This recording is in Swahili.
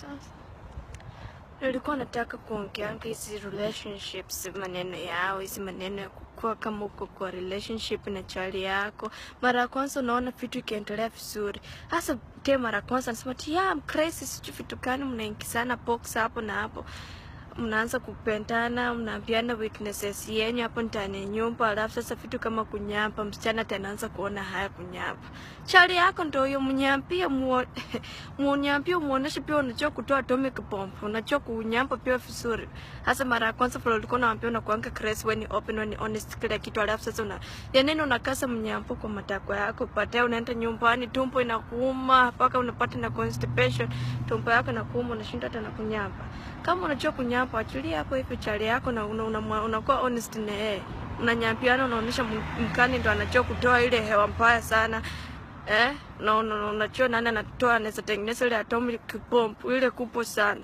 Sasa nilikuwa nataka kuongea hizi relationships, maneno yao, hizi maneno ya kukua kama uko kwa relationship na chali yako. Mara ya kwanza unaona vitu ikiendelea vizuri. Hasa mara ya kwanza nasema I'm crazy, sijui vitu gani mnaingizana box hapo na hapo. Mnaanza kupendana, mnaambiana weaknesses yenyu hapo ndani ya nyumba, alafu sasa vitu kama kunyamba, msichana tanaanza kuona haya kunyamba. Chali yako ndio huyo mnyambie, muonyambie, muoneshe pia unajua kutoa atomic bomb, unajua kunyamba pia vizuri. Hasa mara ya kwanza pale ulikuwa unaambia unakuanga crazy when open, when honest kila kitu, alafu sasa unakasa mnyambo kwa matako yako, baadaye unaenda nyumbani tumbo inakuuma mpaka unapata na constipation, tumbo yako inakuuma, unashinda hata na kunyamba. Kama unajua kunyamba, achilia hapo hivi chali yako na unakuwa honest na yeye. Unanyambiana, unaonesha mkani ndo anajua kutoa ile hewa mbaya sana. Unajua nani anatoa, anaweza tengeneza ile atomic bomb ile kubwa sana.